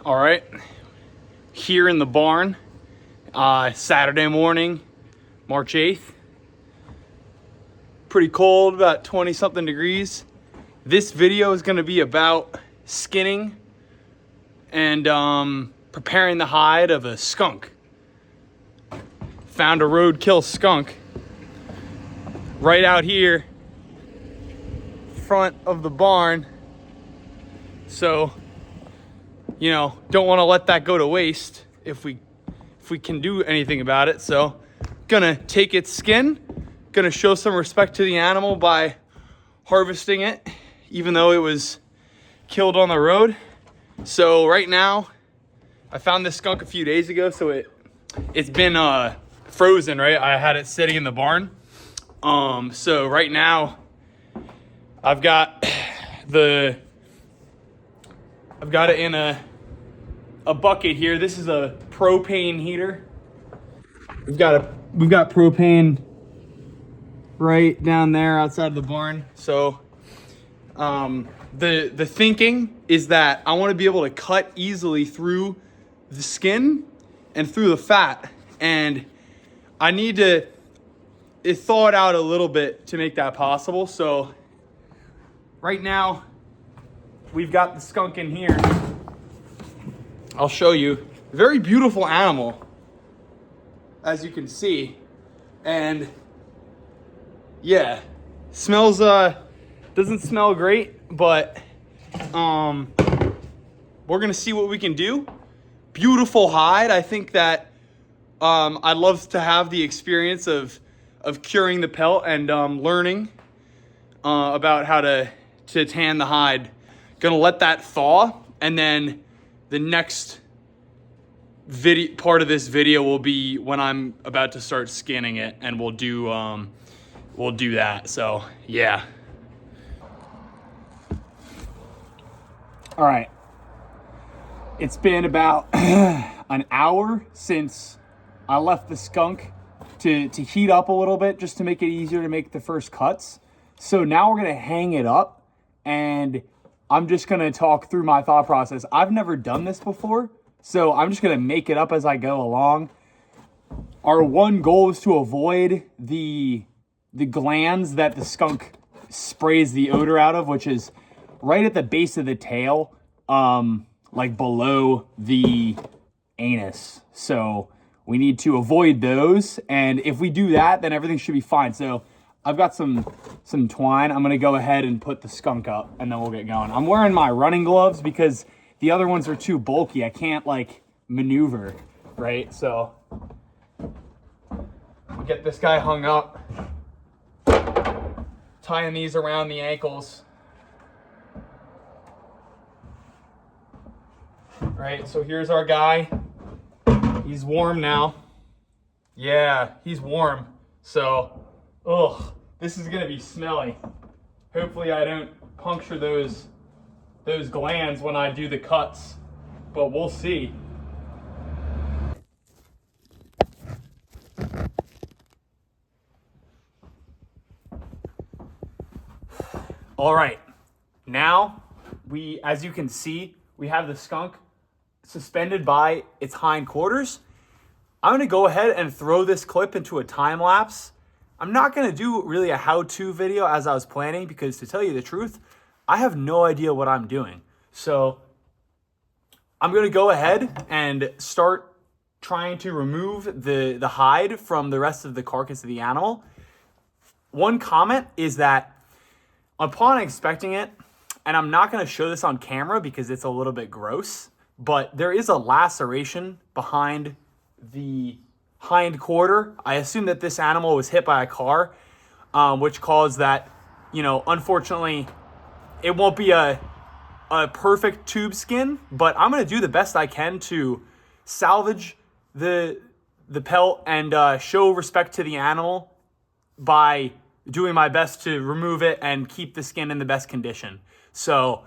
All right, here in the barn, Saturday morning, March 8th. Pretty cold, about 20 something degrees. This video is gonna be about skinning and preparing the hide of a skunk. Found a roadkill skunk right out here, front of the barn. So, you know, don't want to let that go to waste if we can do anything about it. So, gonna take its skin, gonna show some respect to the animal by harvesting it, even though it was killed on the road. So right now, I found this skunk a few days ago, so it's been frozen, right? I had it sitting in the barn. So right now, I've got it in a bucket here. This is a propane heater. We've got propane right down there outside of the barn. So the thinking is that I want to be able to cut easily through the skin and through the fat, and I need to thaw it out a little bit to make that possible. So right now we've got the skunk in here. I'll show you. Very beautiful animal, as you can see. And yeah, smells doesn't smell great, but we're gonna see what we can do. Beautiful hide. I think that I'd love to have the experience of curing the pelt and learning about how to tan the hide. Gonna let that thaw, and then the next part of this video will be when I'm about to start skinning it, and we'll do that. So yeah. All right. It's been about an hour since I left the skunk to heat up a little bit, just to make it easier to make the first cuts. So now we're gonna hang it up, and I'm just gonna talk through my thought process. I've never done this before, so I'm just gonna make it up as I go along. Our one goal is to avoid the glands that the skunk sprays the odor out of, which is right at the base of the tail, like below the anus. So we need to avoid those, and if we do that, then everything should be fine. So I've got some twine. I'm gonna go ahead and put the skunk up, and then we'll get going. I'm wearing my running gloves because the other ones are too bulky. I can't like maneuver, right? So we'll get this guy hung up, tying these around the ankles. Right, so here's our guy. He's warm now. Yeah, he's warm. So, this is gonna be smelly. Hopefully I don't puncture those glands when I do the cuts, but we'll see. All right, now as you can see, we have the skunk suspended by its hind quarters. I'm gonna go ahead and throw this clip into a time lapse. I'm not gonna do really a how-to video as I was planning, because to tell you the truth, I have no idea what I'm doing. So I'm gonna go ahead and start trying to remove the hide from the rest of the carcass of the animal. One comment is that upon inspecting it, and I'm not gonna show this on camera because it's a little bit gross, but there is a laceration behind the hind quarter. I assume that this animal was hit by a car, which caused that. You know, unfortunately, it won't be a perfect tube skin, but I'm gonna do the best I can to salvage the pelt and show respect to the animal by doing my best to remove it and keep the skin in the best condition. So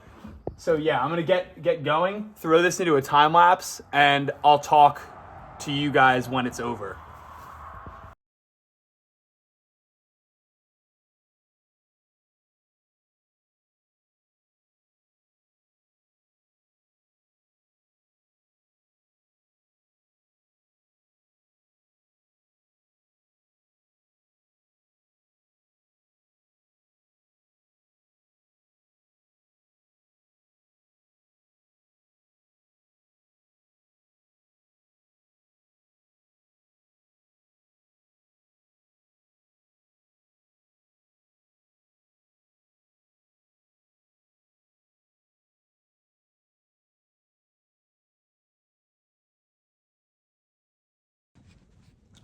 yeah, I'm gonna get going, throw this into a time lapse, and I'll talk to you guys when it's over.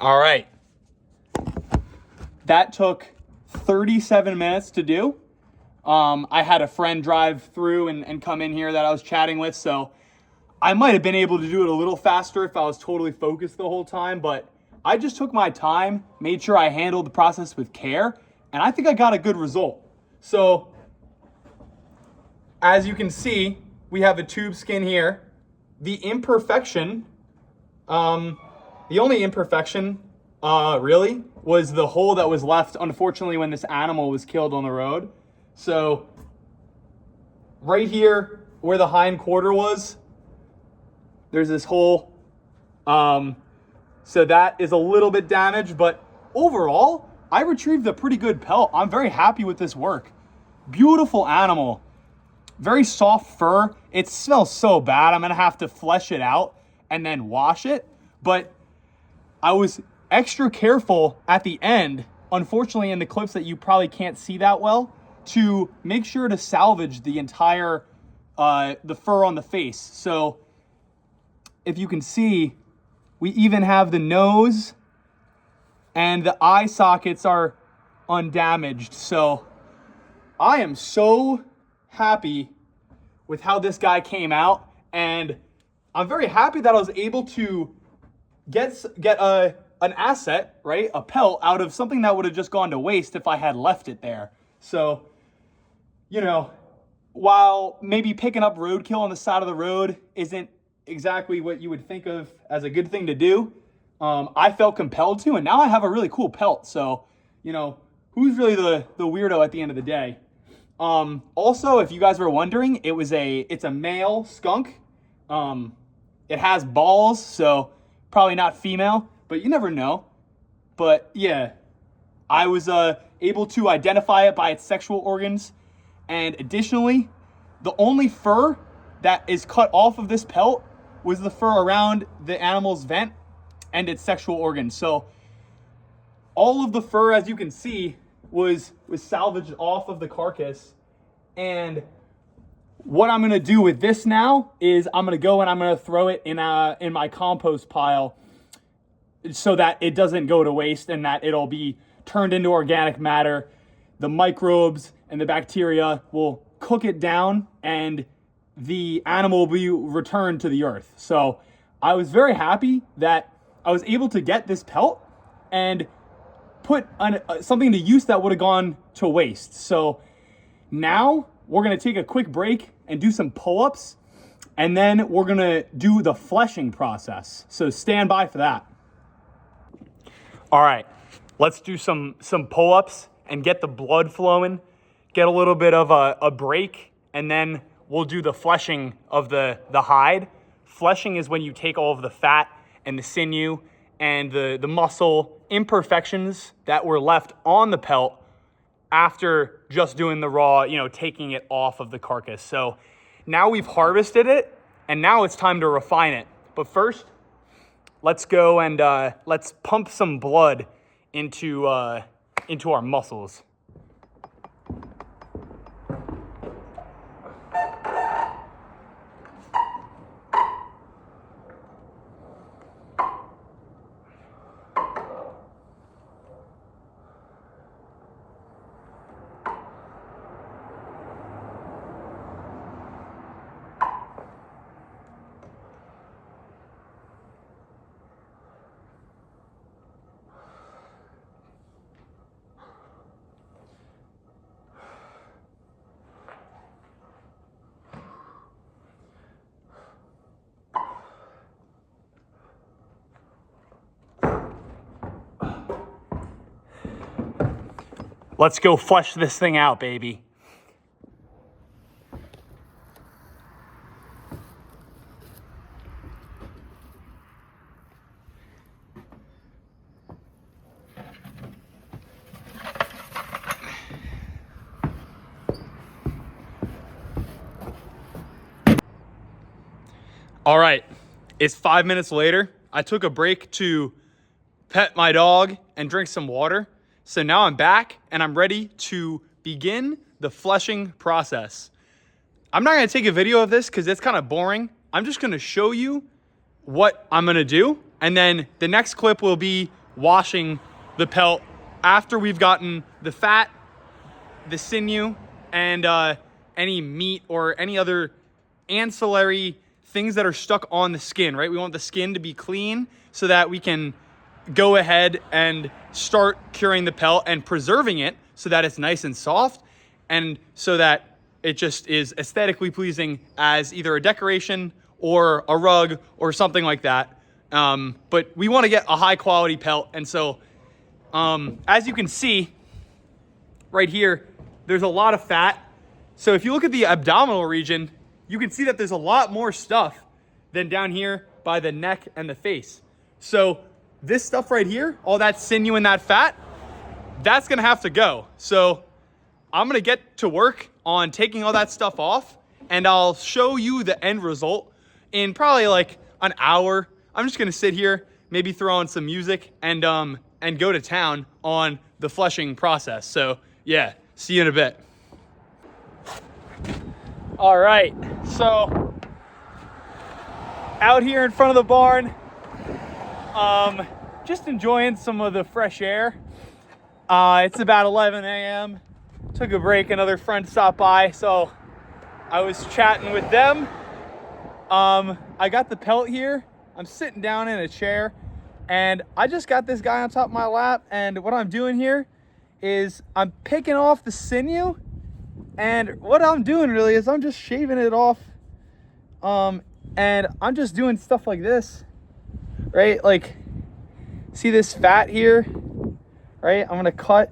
All right. That took 37 minutes to do. I had a friend drive through and come in here that I was chatting with, so I might have been able to do it a little faster if I was totally focused the whole time, but I just took my time, made sure I handled the process with care, and I think I got a good result. So, as you can see, we have a tube skin here. The imperfection, the only imperfection, really, was the hole that was left, unfortunately, when this animal was killed on the road. So, right here, where the hind quarter was, there's this hole. So that is a little bit damaged, but overall, I retrieved a pretty good pelt. I'm very happy with this work. Beautiful animal. Very soft fur. It smells so bad. I'm gonna have to flesh it out and then wash it. But I was extra careful at the end, unfortunately in the clips that you probably can't see that well, to make sure to salvage the entire, the fur on the face. So if you can see, we even have the nose and the eye sockets are undamaged. So I am so happy with how this guy came out, and I'm very happy that I was able to get an asset, right? A pelt out of something that would have just gone to waste if I had left it there. So, you know, while maybe picking up roadkill on the side of the road isn't exactly what you would think of as a good thing to do, I felt compelled to, and now I have a really cool pelt. So, you know, who's really the weirdo at the end of the day? Also, if you guys were wondering, it's a male skunk. It has balls, so probably not female, but you never know. But yeah, I was able to identify it by its sexual organs, and additionally, the only fur that is cut off of this pelt was the fur around the animal's vent and its sexual organs. So all of the fur, as you can see, was salvaged off of the carcass. And what I'm gonna do with this now is I'm gonna go and I'm gonna throw it in my compost pile so that it doesn't go to waste and that it'll be turned into organic matter. The microbes and the bacteria will cook it down and the animal will be returned to the earth. So I was very happy that I was able to get this pelt and put something to use that would have gone to waste. So now we're gonna take a quick break and do some pull-ups, and then we're gonna do the fleshing process. So stand by for that. All right, let's do some pull-ups and get the blood flowing, get a little bit of a break, and then we'll do the fleshing of the hide. Fleshing is when you take all of the fat and the sinew and the muscle imperfections that were left on the pelt after just doing the raw, you know, taking it off of the carcass. So now we've harvested it, and now it's time to refine it. But first, let's go and let's pump some blood into our muscles. Let's go flesh this thing out, baby. All right, it's 5 minutes later. I took a break to pet my dog and drink some water. So now I'm back and I'm ready to begin the fleshing process. I'm not gonna take a video of this because it's kind of boring. I'm just gonna show you what I'm gonna do. And then the next clip will be washing the pelt after we've gotten the fat, the sinew, and any meat or any other ancillary things that are stuck on the skin, right? We want the skin to be clean so that we can go ahead and start curing the pelt and preserving it so that it's nice and soft, and so that it just is aesthetically pleasing as either a decoration or a rug or something like that. But we want to get a high quality pelt. And so as you can see right here, there's a lot of fat. So if you look at the abdominal region, you can see that there's a lot more stuff than down here by the neck and the face. So this stuff right here, all that sinew and that fat, that's gonna have to go. So I'm gonna get to work on taking all that stuff off, and I'll show you the end result in probably like an hour. I'm just gonna sit here, maybe throw on some music, and go to town on the fleshing process. So yeah, see you in a bit. All right, so out here in front of the barn, just enjoying some of the fresh air. It's about 11 a.m. Took a break, another friend stopped by, so I was chatting with them. I got the pelt here. I'm sitting down in a chair, and I just got this guy on top of my lap, and what I'm doing here is I'm picking off the sinew, and what I'm doing really is I'm just shaving it off, and I'm just doing stuff like this, right? Like, see this fat here, right? I'm gonna cut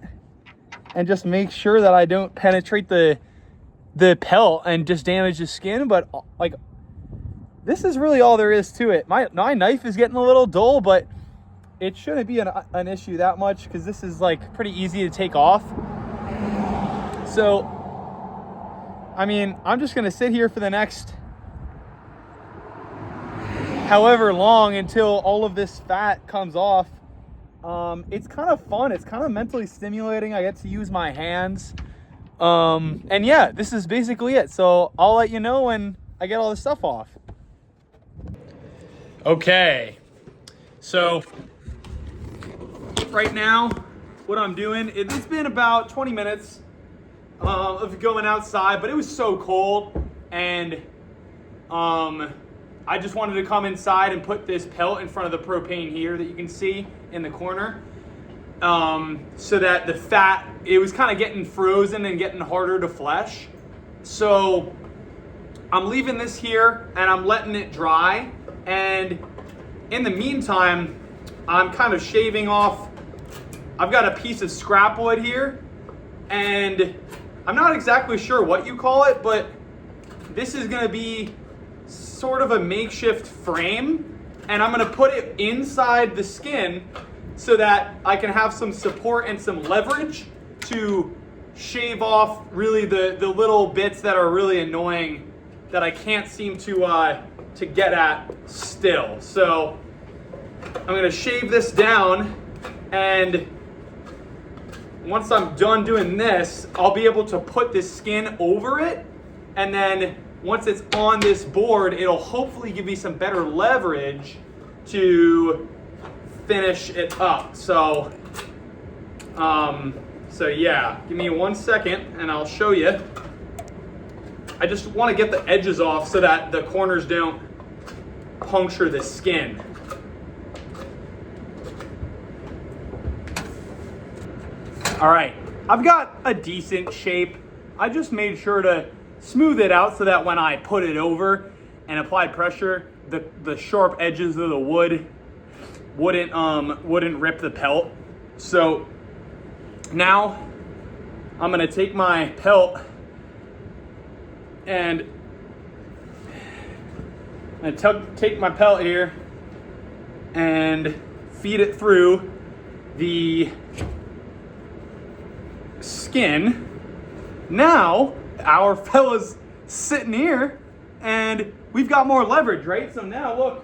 and just make sure that I don't penetrate the pelt and just damage the skin. But like, this is really all there is to it. My knife is getting a little dull, but it shouldn't be an issue that much, because this is like pretty easy to take off. So, I mean, I'm just gonna sit here for the next however long until all of this fat comes off. It's kind of fun. It's kind of mentally stimulating. I get to use my hands. And yeah, this is basically it. So I'll let you know when I get all this stuff off. Okay. So right now, what I'm doing, it's been about 20 minutes of going outside, but it was so cold, and I just wanted to come inside and put this pelt in front of the propane heater that you can see in the corner, so that the fat, it was kind of getting frozen and getting harder to flesh. So I'm leaving this here and I'm letting it dry, and in the meantime I'm kind of shaving off. I've got a piece of scrap wood here, and I'm not exactly sure what you call it, but this is going to be sort of a makeshift frame, and I'm going to put it inside the skin so that I can have some support and some leverage to shave off really the little bits that are really annoying that I can't seem to get at still. So I'm going to shave this down, and once I'm done doing this, I'll be able to put this skin over it, and then once it's on this board, it'll hopefully give me some better leverage to finish it up. So yeah, give me 1 second and I'll show you. I just want to get the edges off so that the corners don't puncture the skin. All right, I've got a decent shape. I just made sure to smooth it out so that when I put it over and applied pressure, the sharp edges of the wood wouldn't rip the pelt. So now I'm gonna take my pelt and take my pelt here and feed it through the skin. Now our fella's sitting here and we've got more leverage, right? So now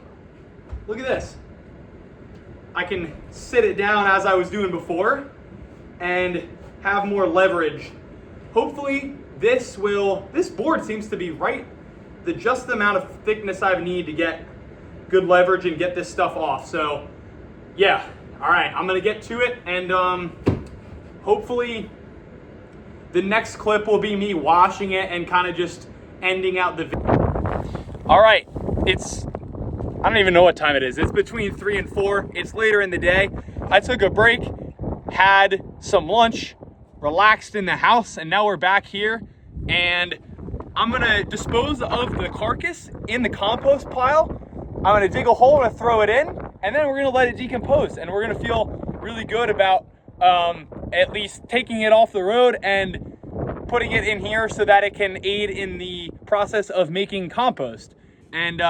look at this. I can sit it down as I was doing before and have more leverage. Hopefully this board seems to be right, just the amount of thickness I need to get good leverage and get this stuff off. So yeah, All right, I'm gonna get to it, and hopefully the next clip will be me washing it and kind of just ending out the video. All right, I don't even know what time it is. It's between 3 and 4. It's later in the day. I took a break, had some lunch, relaxed in the house, and now we're back here. And I'm gonna dispose of the carcass in the compost pile. I'm gonna dig a hole and throw it in, and then we're gonna let it decompose. And we're gonna feel really good about at least taking it off the road and putting it in here so that it can aid in the process of making compost. And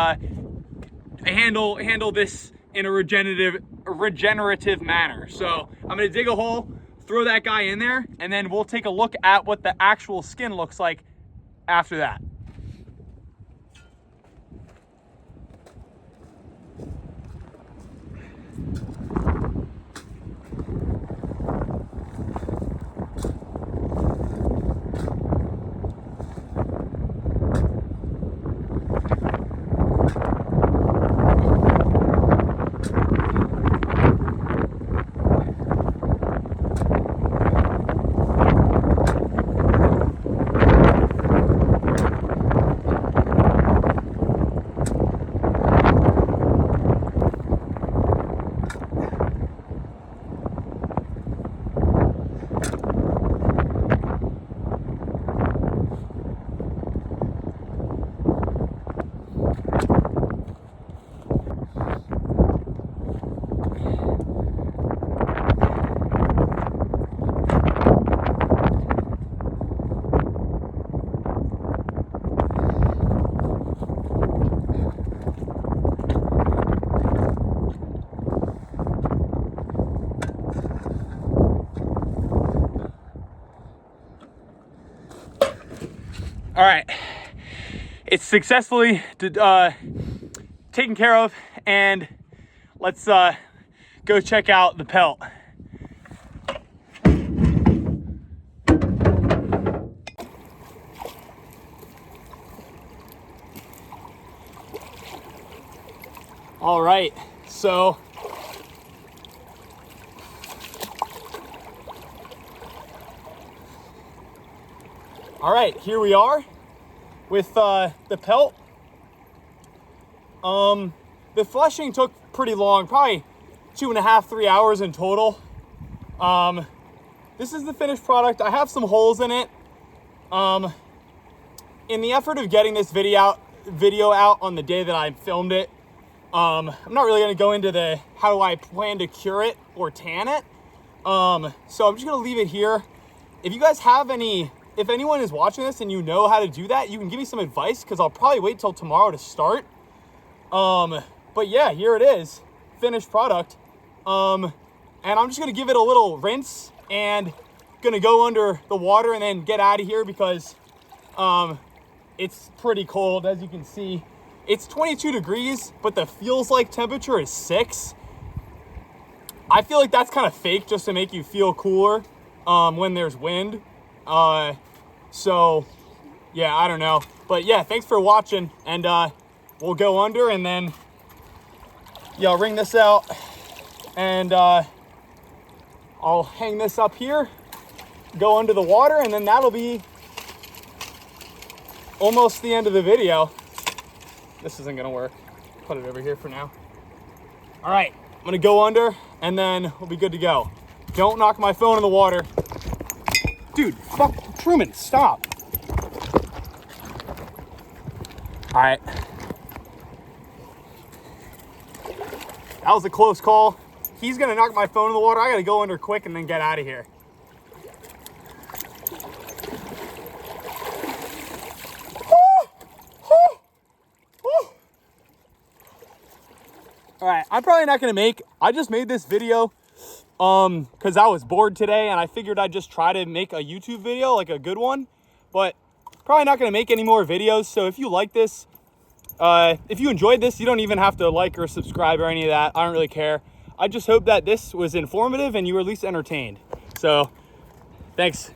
handle this in a regenerative manner. So I'm gonna dig a hole, throw that guy in there, and then we'll take a look at what the actual skin looks like after that. All right, it's successfully taken care of, and let's go check out the pelt. All right, so all right, here we are with the pelt. The flushing took pretty long, probably 2.5, 3 hours in total. This is the finished product. I have some holes in it. In the effort of getting this video out on the day that I filmed it, I'm not really gonna go into how do I plan to cure it or tan it. So I'm just gonna leave it here. If you guys have if anyone is watching this and you know how to do that, you can give me some advice, because I'll probably wait till tomorrow to start. But yeah, here it is, finished product. And I'm just gonna give it a little rinse and gonna go under the water and then get out of here, because it's pretty cold. As you can see, it's 22 degrees, but the feels like temperature is 6. I feel like that's kind of fake, just to make you feel cooler when there's wind. So yeah, I don't know, but yeah, thanks for watching, and we'll go under, and then yeah, I'll wring this out, and I'll hang this up here, go under the water, and then that'll be almost the end of the video. This isn't gonna work. Put it over here for now. All right, I'm gonna go under, and then we'll be good to go. Don't knock my phone in the water. Dude, fuck, Truman, stop. All right. That was a close call. He's gonna knock my phone in the water. I gotta go under quick and then get out of here. All right, I'm probably not gonna I just made this video because I was bored today, and I figured I'd just try to make a YouTube video, like a good one, but probably not gonna make any more videos. So if you like this, if you enjoyed this, you don't even have to like or subscribe or any of that. I don't really care. I just hope that this was informative and you were at least entertained. So thanks.